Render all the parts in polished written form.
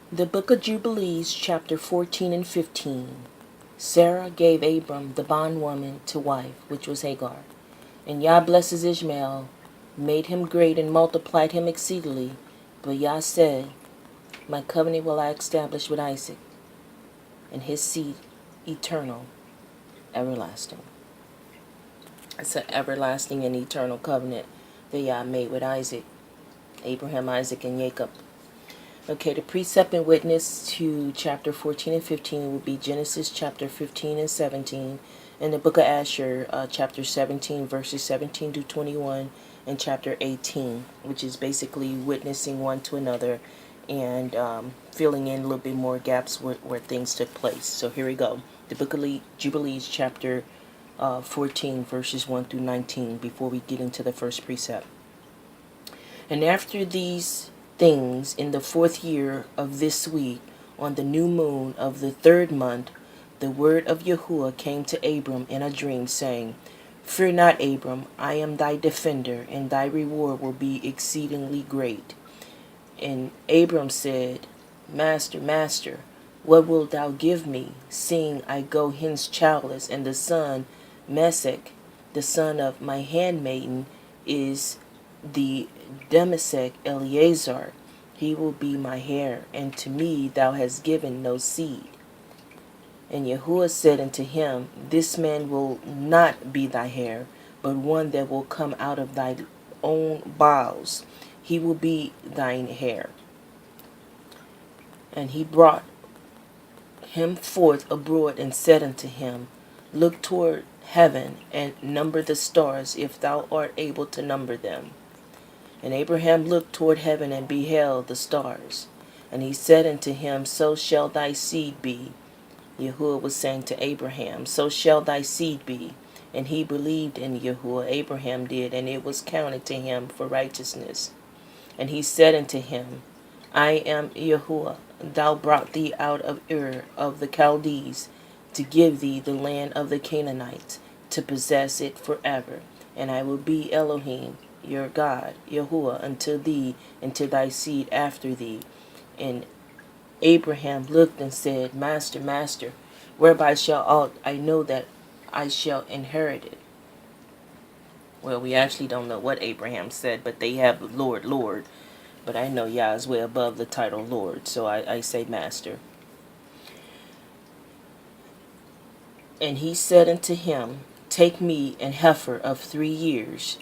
The book of Jubilees, chapter 14 and 15. Sarah gave Abram the bondwoman to wife, which was Hagar. And Yah blesses Ishmael, made him great, and multiplied him exceedingly. But Yah said, My covenant will I establish with Isaac, and his seed eternal, everlasting. It's an everlasting and eternal covenant that Yah made with Isaac, Abraham, Isaac, and Jacob. Okay, the precept and witness to chapter 14 and 15 will be Genesis chapter 15 and 17, and the book of Asher, chapter 17, verses 17 to 21, and chapter 18, which is basically witnessing one to another and filling in a little bit more gaps where things took place. So here we go. The book of Jubilees, chapter 14, verses 1 through 19, before we get into the first precept. And after these things, in the 4th year of this week, on the new moon of the 3rd month, the word of Yahuwah came to Abram in a dream, saying, Fear not, Abram, I am thy defender, and thy reward will be exceedingly great. And Abram said, Master, Master, what wilt thou give me, seeing I go hence childless, and the son Mesech, the son of my handmaiden, is the Demesek Eleazar, he will be my heir, and to me thou hast given no seed. And Yahuwah said unto him, This man will not be thy heir, but one that will come out of thy own bowels, he will be thine heir. And he brought him forth abroad, and said unto him, Look toward heaven, and number the stars, if thou art able to number them. And Abraham looked toward heaven, and beheld the stars. And he said unto him, So shall thy seed be. Yahuwah was saying to Abraham, So shall thy seed be. And he believed in Yahuwah, Abraham did, and it was counted to him for righteousness. And he said unto him, I am Yahuwah, thou brought thee out of Ur of the Chaldees, to give thee the land of the Canaanites, to possess it forever. And I will be Elohim, your God, Yahuwah, unto thee and to thy seed after thee. And Abraham looked and said, Master, Master, whereby shall I know that I shall inherit it? Well, we actually don't know what Abraham said, but they have Lord, Lord. But I know Yah is way above the title Lord, so I say Master. And he said unto him, Take me an heifer of 3 years,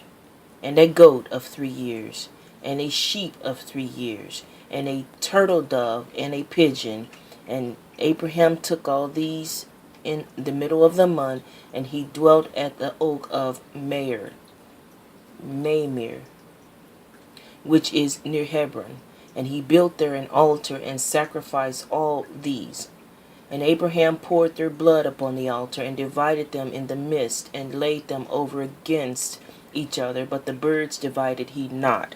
and a goat of 3 years, and a sheep of 3 years, and a turtle dove, and a pigeon. And Abraham took all these in the middle of the month, and he dwelt at the oak of Mamre, which is near Hebron. And he built there an altar, and sacrificed all these. And Abraham poured their blood upon the altar, and divided them in the midst, and laid them over against each other, but the birds divided he not.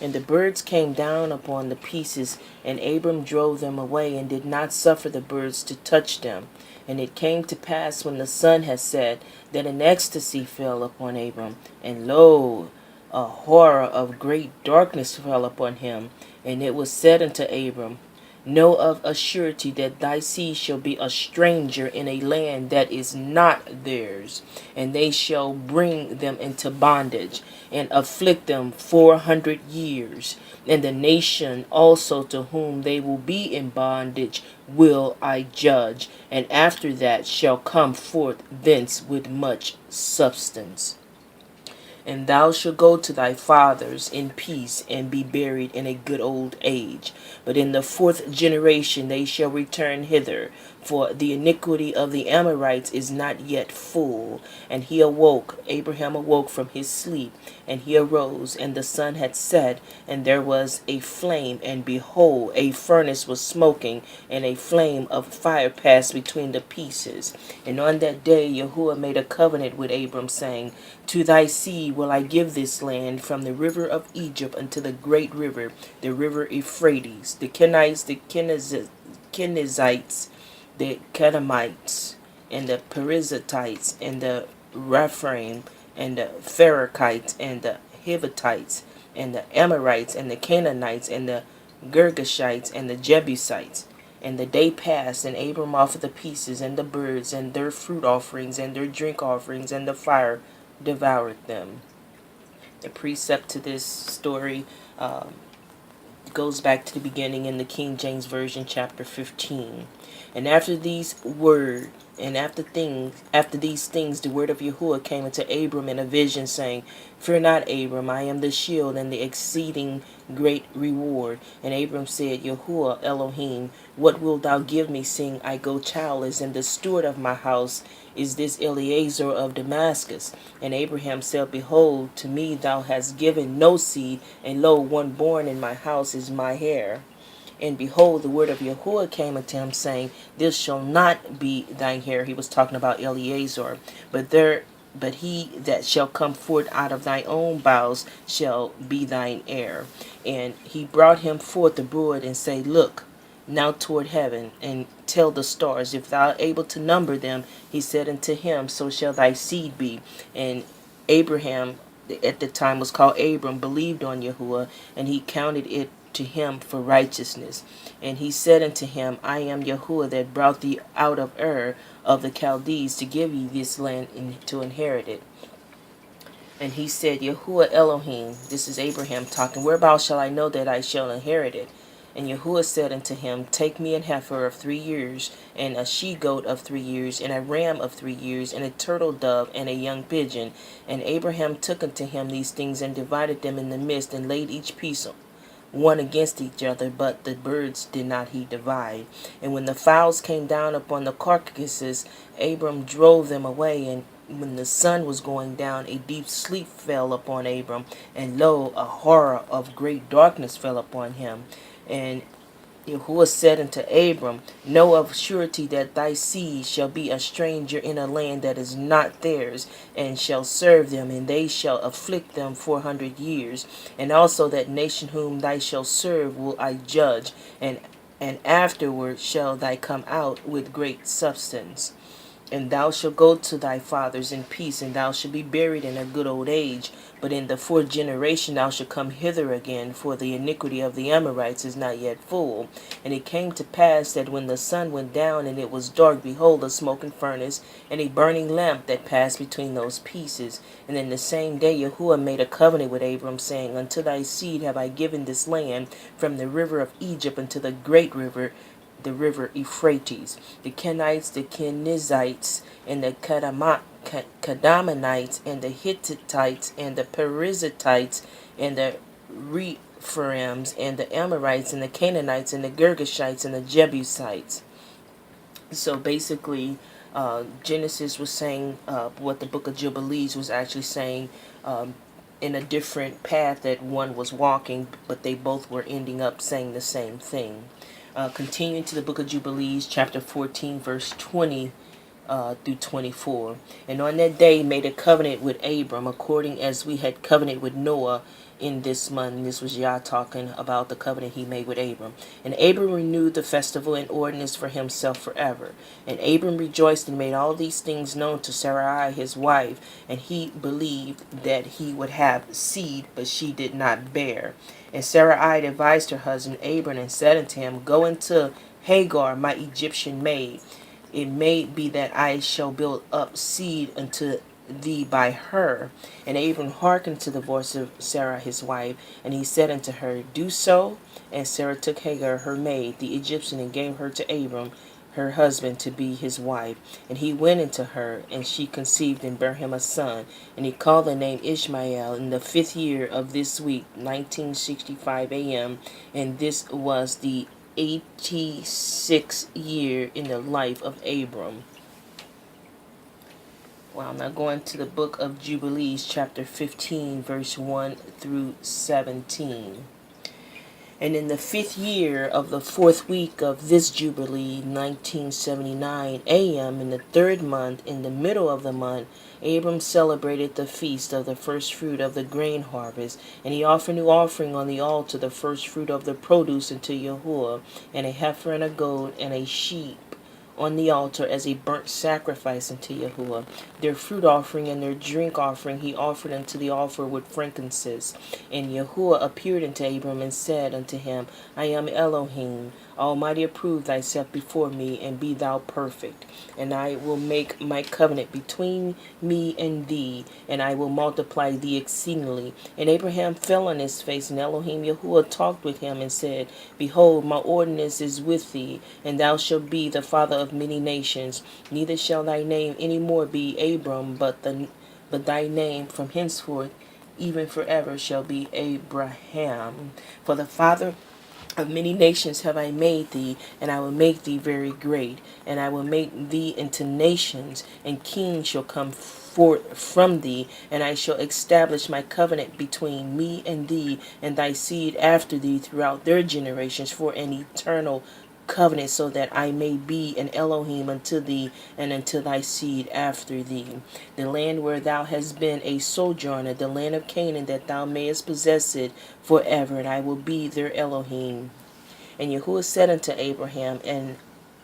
And the birds came down upon the pieces, and Abram drove them away, and did not suffer the birds to touch them. And it came to pass, when the sun had set, that an ecstasy fell upon Abram, and lo, a horror of great darkness fell upon him. And it was said unto Abram, Know of a surety that thy seed shall be a stranger in a land that is not theirs, and they shall bring them into bondage, and afflict them 400 years. And the nation also to whom they will be in bondage will I judge, and after that shall come forth thence with much substance. And thou shalt go to thy fathers in peace, and be buried in a good old age. But in the 4th generation they shall return hither, for the iniquity of the Amorites is not yet full. And he awoke, Abraham awoke from his sleep, and he arose, and the sun had set, and there was a flame, and behold, a furnace was smoking, and a flame of fire passed between the pieces. And on that day Yahuwah made a covenant with Abram, saying, To thy seed will I give this land, from the river of Egypt unto the great river, the river Euphrates, the Kenites, the Kenizzites, the Kedemites, and the Perizzites, and the Rephaim, and the Pharakites, and the Hivitites, and the Amorites, and the Canaanites, and the Girgashites, and the Jebusites. And the day passed, and Abram offered the pieces, and the birds, and their fruit offerings, and their drink offerings, and the fire devoured them. The precept to this story goes back to the beginning in the King James Version, chapter 15. And after these things, the word of Yahuwah came unto Abram in a vision, saying, Fear not, Abram, I am the shield and the exceeding great reward. And Abram said, Yahuwah Elohim, what wilt thou give me, seeing I go childless, and the steward of my house is this Eliezer of Damascus? And Abraham said, Behold, to me thou hast given no seed, and lo, one born in my house is my heir. And behold, the word of Yahuwah came unto him, saying, This shall not be thine heir. He was talking about Eliezer. But he that shall come forth out of thy own bowels shall be thine heir. And he brought him forth abroad, and said, Look now toward heaven, and tell the stars, if thou art able to number them. He said unto him, So shall thy seed be. And Abraham, at the time was called Abram, believed on Yahuwah, and he counted it to him for righteousness. And he said unto him, I am Yahuwah that brought thee out of Ur of the Chaldees to give you this land to inherit it. And he said, Yahuwah Elohim, this is Abraham talking, whereabout shall I know that I shall inherit it? And Yahuwah said unto him, Take me an heifer of 3 years, and a she-goat of 3 years, and a ram of 3 years, and a turtle dove, and a young pigeon. And Abraham took unto him these things, and divided them in the midst, and laid each piece one against each other, but the birds did not he divide. And when the fowls came down upon the carcasses, Abram drove them away. And when the sun was going down, a deep sleep fell upon Abram, and lo, a horror of great darkness fell upon him. And Yahuwah said unto Abram, Know of surety that thy seed shall be a stranger in a land that is not theirs, and shall serve them, and they shall afflict them 400 years. And also that nation whom thou shalt serve will I judge, and afterward shall thou come out with great substance. And thou shalt go to thy fathers in peace, and thou shalt be buried in a good old age. But in the 4th generation thou shalt come hither again, for the iniquity of the Amorites is not yet full. And it came to pass that when the sun went down, and it was dark, behold, a smoking furnace, and a burning lamp that passed between those pieces. And in the same day Yahuwah made a covenant with Abram, saying, Unto thy seed have I given this land, from the river of Egypt unto the great river, the river Euphrates. The Kenites, the Kenizzites, and the Kadamonites, and the Hittites, and the Perizzites, and the Rephaims, and the Amorites, and the Canaanites, and the Girgashites, and the Jebusites. So basically, Genesis was saying what the book of Jubilees was actually saying, in a different path that one was walking, but they both were ending up saying the same thing. Continuing to the book of Jubilees, chapter 14, verse 20 through 24. And on that day made a covenant with Abram, according as we had covenant with Noah in this month. And this was Yah talking about the covenant he made with Abram. And Abram renewed the festival and ordinance for himself forever. And Abram rejoiced and made all these things known to Sarai his wife. And he believed that he would have seed, but she did not bear. And Sarai advised her husband Abram, and said unto him, Go into Hagar, my Egyptian maid. It may be that I shall build up seed unto thee by her. And Abram hearkened to the voice of Sarah his wife, and he said unto her, Do so. And Sarah took Hagar her maid, the Egyptian, and gave her to Abram her husband to be his wife. And he went into her, and she conceived and bare him a son. And he called the name Ishmael in the 5th year of this week, 1965 a.m. And this was the 86th year in the life of Abram. Well, I'm now going to the book of Jubilees, chapter 15, verse 1 through 17. And in the 5th year of the 4th week of this Jubilee, 1979 a.m., in the 3rd month, in the middle of the month, Abram celebrated the feast of the first fruit of the grain harvest, and he offered new offering on the altar, the first fruit of the produce unto Yahuwah, and a heifer and a goat and a sheep on the altar as a burnt sacrifice unto Yahuwah. Their fruit offering and their drink offering he offered unto the altar with frankincense. And Yahuwah appeared unto Abram and said unto him, I am Elohim, Almighty, approve thyself before me, and be thou perfect. And I will make my covenant between me and thee, and I will multiply thee exceedingly. And Abraham fell on his face, and Elohim Yahuwah talked with him and said, Behold, my ordinance is with thee, and thou shalt be the father of many nations. Neither shall thy name any more be Abram, but thy name from henceforth even forever shall be Abraham. For the father of many nations have I made thee, and I will make thee very great, and I will make thee into nations, and kings shall come forth from thee, and I shall establish my covenant between me and thee, and thy seed after thee throughout their generations for an eternal covenant, so that I may be an Elohim unto thee and unto thy seed after thee. The land where thou hast been a sojourner, the land of Canaan, that thou mayest possess it forever, and I will be their Elohim. And Yahuwah said unto Abraham, And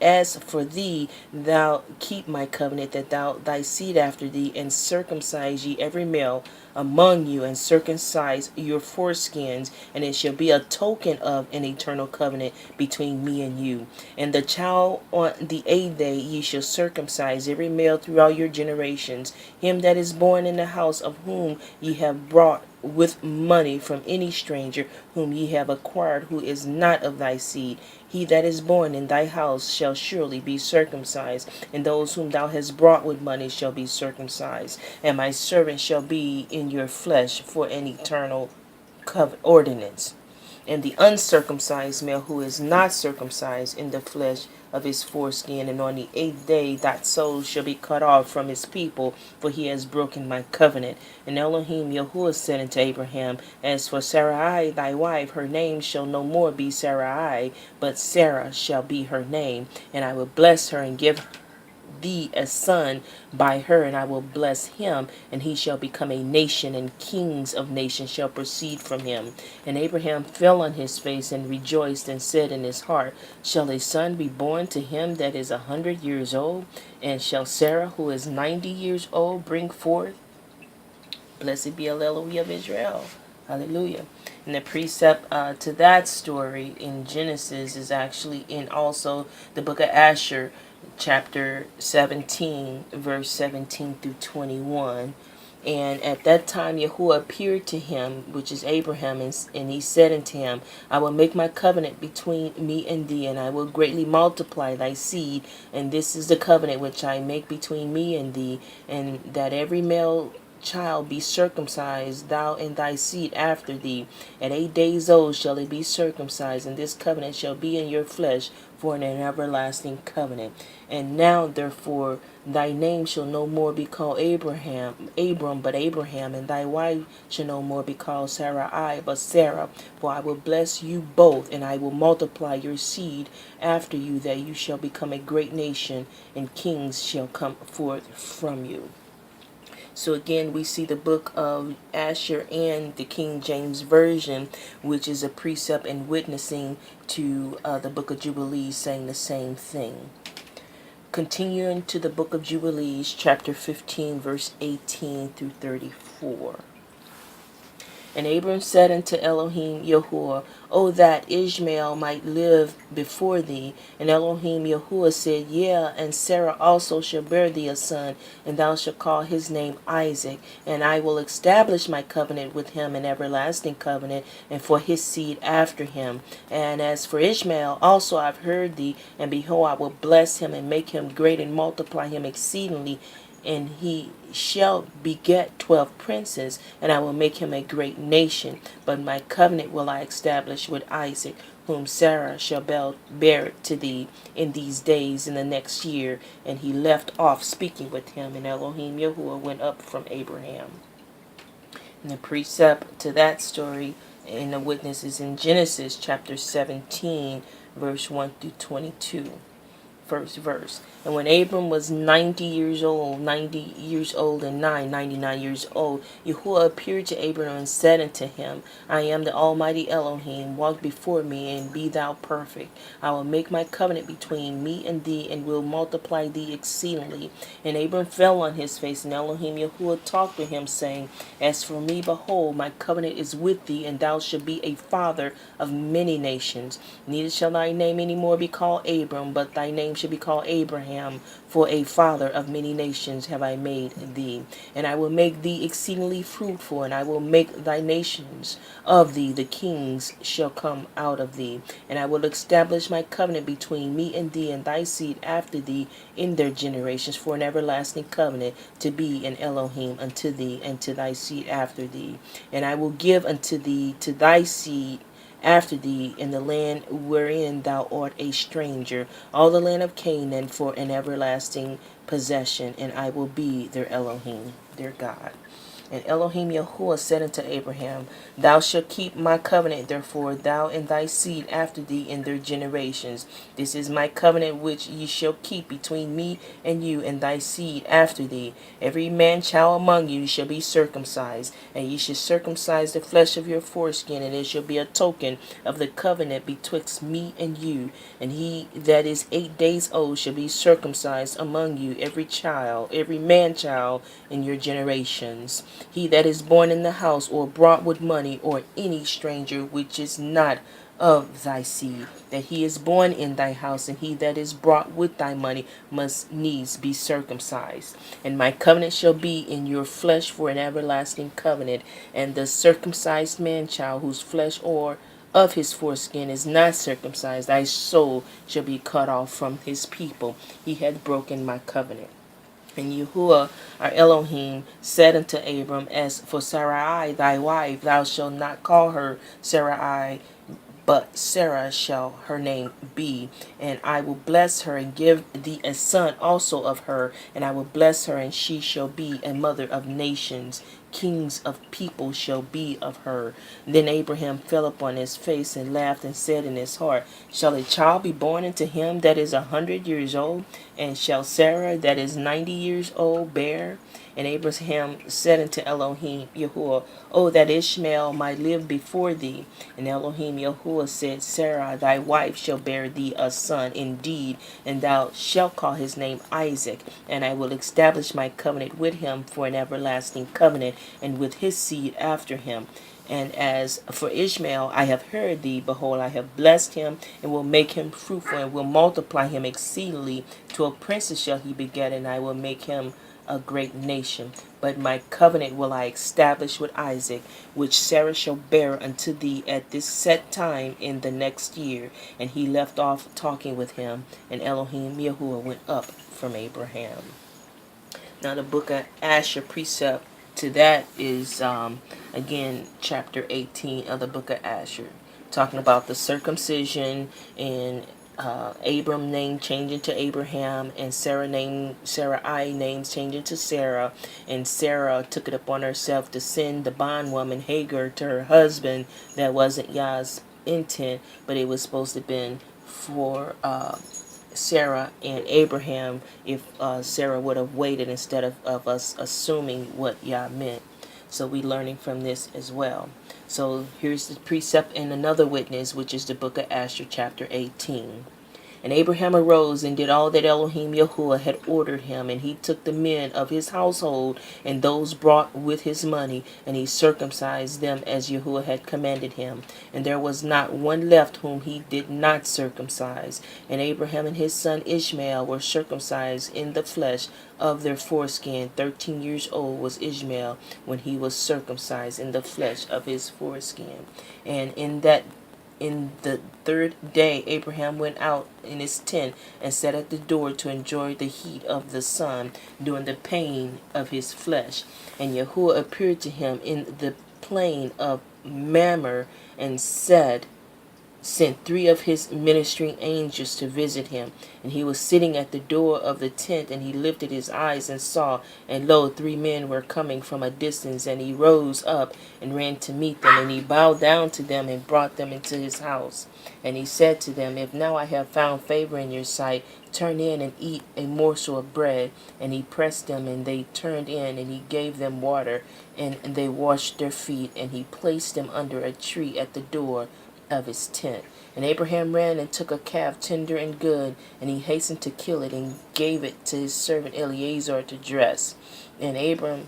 as for thee, thou keep my covenant, that thy seed after thee, and circumcise ye every male among you, and circumcise your foreskins, and it shall be a token of an eternal covenant between me and you. And the child on the 8th day ye shall circumcise every male throughout your generations, him that is born in the house of whom ye have brought with money from any stranger whom ye have acquired, who is not of thy seed. He that is born in thy house shall surely be circumcised, and those whom thou hast brought with money shall be circumcised. And my servant shall be in your flesh for an eternal ordinance. And the uncircumcised male who is not circumcised in the flesh of his foreskin, and on the 8th day that soul shall be cut off from his people, for he has broken my covenant. And Elohim Yahuwah said unto Abraham, As for Sarai thy wife, her name shall no more be Sarai, but Sarah shall be her name. And I will bless her and give thee a son by her, and I will bless him, and he shall become a nation, and kings of nations shall proceed from him. And Abraham fell on his face and rejoiced, and said in his heart, Shall a son be born to him that is 100 years old? And shall Sarah, who is 90 years old, bring forth? Blessed be Elohim of Israel. Hallelujah. And the precept to that story in Genesis is actually in also the book of Asher, chapter 17, verse 17 through 21. And at that time Yahuwah appeared to him, which is Abraham, and he said unto him, I will make my covenant between me and thee, and I will greatly multiply thy seed. And this is the covenant which I make between me and thee, and that every male child be circumcised, thou and thy seed after thee. At 8 days old shall it be circumcised, and this covenant shall be in your flesh for an everlasting covenant. And now therefore thy name shall no more be called Abram, but Abraham, and thy wife shall no more be called Sarai, but Sarah. For I will bless you both, and I will multiply your seed after you, that you shall become a great nation, and kings shall come forth from you. So again, we see the book of Asher and the King James Version, which is a precept and witnessing to the book of Jubilees, saying the same thing. Continuing to the book of Jubilees, chapter 15, verse 18 through 34. And Abram said unto Elohim Yahuwah, O that Ishmael might live before thee. And Elohim Yahuwah said, Yea, and Sarah also shall bear thee a son, and thou shalt call his name Isaac. And I will establish my covenant with him, an everlasting covenant, and for his seed after him. And as for Ishmael, also I've heard thee, and behold, I will bless him, and make him great, and multiply him exceedingly. And he shall beget 12 princes, and I will make him a great nation. But my covenant will I establish with Isaac, whom Sarah shall bear to thee in these days in the next year. And he left off speaking with him, and Elohim Yahuwah went up from Abraham. And the precept to that story in the witness is in Genesis chapter 17, verse 1 through 22. first verse. And when Abram was 90 years old, 90 years old and 99 years old, Yahuwah appeared to Abram and said unto him, I am the Almighty Elohim, walk before me and be thou perfect. I will make my covenant between me and thee, and will multiply thee exceedingly. And Abram fell on his face, and Elohim Yahuwah talked with him, saying, As for me, behold, my covenant is with thee, and thou shalt be a father of many nations. Neither shall thy name any more be called Abram, but thy name shall be called Abraham, for a father of many nations have I made thee. And I will make thee exceedingly fruitful, and I will make thy nations of thee, the kings shall come out of thee. And I will establish my covenant between me and thee and thy seed after thee in their generations, for an everlasting covenant, to be an Elohim unto thee and to thy seed after thee. And I will give unto thee to thy seed after thee in the land wherein thou art a stranger, all the land of Canaan, for an everlasting possession, and I will be their Elohim, their God. And Elohim Yahuwah said unto Abraham, Thou shalt keep my covenant, therefore, thou and thy seed after thee in their generations. This is my covenant which ye shall keep between me and you and thy seed after thee. Every man child among you shall be circumcised, and ye shall circumcise the flesh of your foreskin, and it shall be a token of the covenant betwixt me and you. And he that is 8 days old shall be circumcised among you, every child, every man child in your generations. He that is born in the house, or brought with money, or any stranger which is not of thy seed, that he is born in thy house, and he that is brought with thy money must needs be circumcised. And my covenant shall be in your flesh for an everlasting covenant. And the circumcised man child, whose flesh or of his foreskin is not circumcised, thy soul shall be cut off from his people. He had broken my covenant. And Yahuwah, our Elohim, said unto Abram, As for Sarai thy wife, thou shalt not call her Sarai, but Sarah shall her name be. And I will bless her, and give thee a son also of her. And I will bless her, and she shall be a mother of nations. Kings of people shall be of her. Then Abraham fell upon his face and laughed, and said in his heart, Shall a child be born unto him that is 100 years old? And shall Sarah that is 90 years old bear? And Abraham said unto Elohim Yahuwah, O that Ishmael might live before thee. And Elohim Yahuwah said, Sarah thy wife shall bear thee a son indeed, and thou shalt call his name Isaac. And I will establish my covenant with him for an everlasting covenant, and with his seed after him. And as for Ishmael, I have heard thee. Behold, I have blessed him, and will make him fruitful, and will multiply him exceedingly. 12 princes shall he beget, and I will make him a great nation. But my covenant will I establish with Isaac, which Sarah shall bear unto thee at this set time in the next year. And he left off talking with him, and Elohim Yahuwah went up from Abraham. Now the book of Asher, Precept to that is, again, chapter 18 of the book of Asher, talking about the circumcision, and Abram name changing to Abraham, and Sarai name changing to Sarah. And Sarah took it upon herself to send the bondwoman Hagar to her husband. That wasn't Yah's intent, but it was supposed to have been for Sarah and Abraham, if Sarah would have waited, instead of us assuming what Yah meant. So we learning from this as well. So here's the precept and another witness, which is the book of Asher, chapter 18. And Abraham arose and did all that Elohim Yahuwah had ordered him, and he took the men of his household and those brought with his money, and he circumcised them as Yahuwah had commanded him. And there was not one left whom he did not circumcise. And Abraham and his son Ishmael were circumcised in the flesh of their foreskin. 13 years old was Ishmael when he was circumcised in the flesh of his foreskin. And in the third day Abraham went out in his tent and sat at the door to enjoy the heat of the sun during the pain of his flesh. And Yahuwah appeared to him in the plain of Mamre and said, sent 3 of his ministering angels to visit him. And he was sitting at the door of the tent, and he lifted his eyes and saw, and lo, 3 men were coming from a distance. And he rose up and ran to meet them, and he bowed down to them and brought them into his house. And he said to them, If now I have found favor in your sight, turn in and eat a morsel of bread. And he pressed them, and they turned in, and he gave them water, and they washed their feet, and he placed them under a tree at the door of his tent. And Abraham ran and took a calf tender and good, and he hastened to kill it, and gave it to his servant Eleazar to dress. And Abraham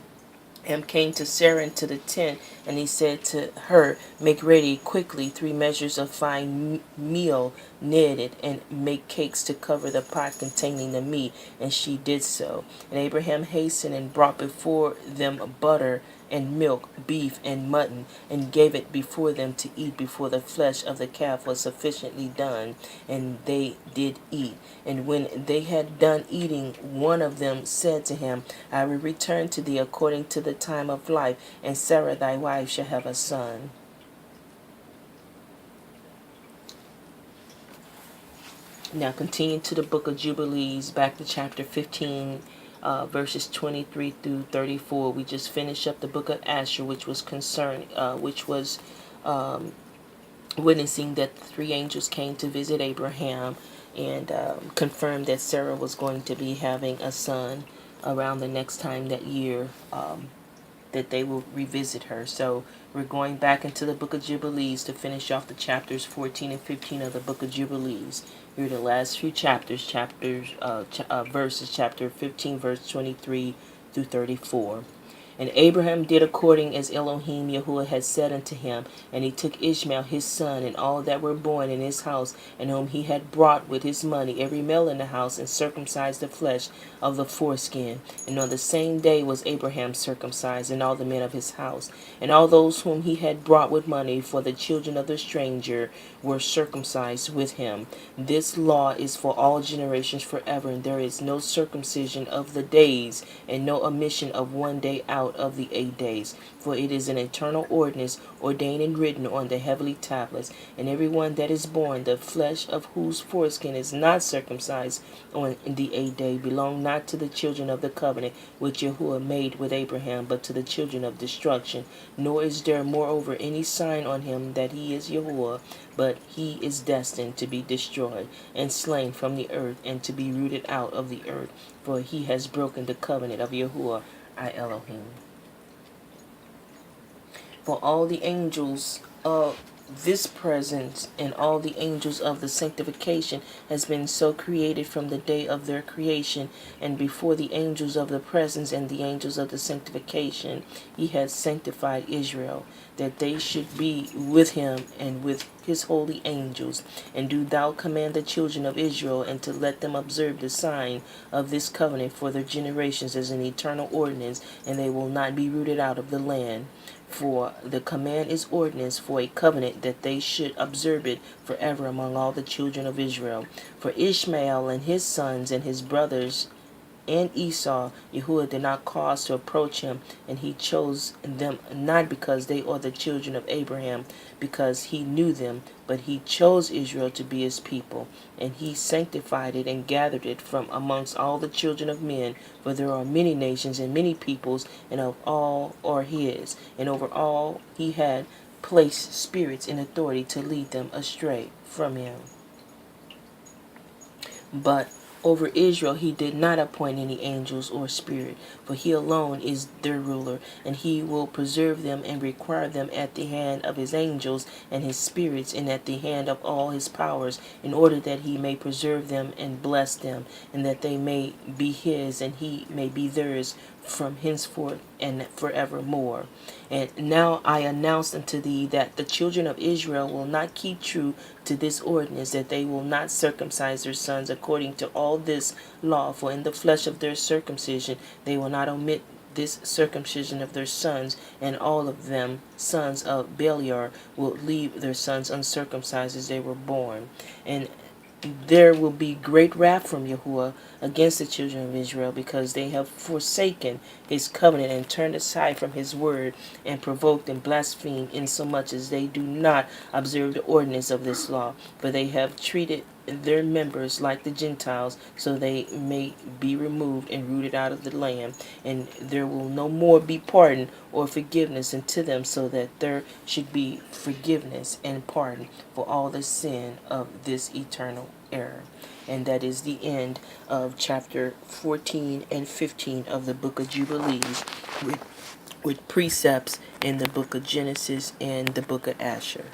came to Sarah into the tent, and he said to her, Make ready quickly 3 measures of fine meal kneaded, and make cakes to cover the pot containing the meat. And she did so. And Abraham hastened and brought before them butter and milk, beef and mutton, and gave it before them to eat before the flesh of the calf was sufficiently done. And they did eat. And when they had done eating, one of them said to him, I will return to thee according to the time of life, and Sarah thy wife shall have a son. Now continue to the book of Jubilees, back to chapter 15, verses 23 through 34. We just finished up the book of Asher, which was witnessing that the 3 angels came to visit Abraham, and confirmed that Sarah was going to be having a son around the next time that year that they will revisit her. So we're going back into the book of Jubilees to finish off the chapters 14 and 15 of the book of Jubilees. Here are the last few verses, chapter 15, verse 23 through 34. And Abraham did according as Elohim Yahuwah had said unto him, and he took Ishmael his son, and all that were born in his house, and whom he had brought with his money, every male in the house, and circumcised the flesh of the foreskin. And on the same day was Abraham circumcised, and all the men of his house, and all those whom he had brought with money, for the children of the stranger were circumcised with him. This law is for all generations forever, and there is no circumcision of the days, and no omission of one day out of the 8 days, for it is an eternal ordinance ordained and written on the heavenly tablets. And every one that is born, the flesh of whose foreskin is not circumcised on the 8th day, belong not to the children of the covenant which Yahuwah made with Abraham, but to the children of destruction. Nor is there moreover any sign on him that he is Yahuwah, but he is destined to be destroyed and slain from the earth, and to be rooted out of the earth, for he has broken the covenant of Yahuwah Elohim. For all the angels of this presence and all the angels of the sanctification has been so created from the day of their creation, and before the angels of the presence and the angels of the sanctification he has sanctified Israel, that they should be with him and with his holy angels. And do thou command the children of Israel, and to let them observe the sign of this covenant for their generations as an eternal ordinance, and they will not be rooted out of the land. For the command is ordinance for a covenant, that they should observe it forever among all the children of Israel. For Ishmael and his sons and his brothers and Esau, Yahuwah did not cause to approach him, and he chose them not because they are the children of Abraham, because he knew them, but he chose Israel to be his people, and he sanctified it and gathered it from amongst all the children of men. For there are many nations and many peoples, and of all are his, and over all he had placed spirits in authority to lead them astray from him. But over Israel he did not appoint any angels or spirit, for he alone is their ruler, and he will preserve them and require them at the hand of his angels and his spirits, and at the hand of all his powers, in order that he may preserve them and bless them, and that they may be his, and he may be theirs from henceforth and forevermore. And now I announce unto thee that the children of Israel will not keep true to this ordinance, that they will not circumcise their sons according to all this law, for in the flesh of their circumcision they will not omit this circumcision of their sons, and all of them sons of Beliar will leave their sons uncircumcised as they were born. And there will be great wrath from Yahuwah against the children of Israel, because they have forsaken his covenant and turned aside from his word, and provoked and blasphemed, insomuch as they do not observe the ordinance of this law. For they have treated their members like the Gentiles, so they may be removed and rooted out of the land, and there will no more be pardon or forgiveness unto them, so that there should be forgiveness and pardon for all the sin of this eternal error. And that is the end of chapter 14 and 15 of the book of Jubilees, with precepts in the book of Genesis and the book of Asher.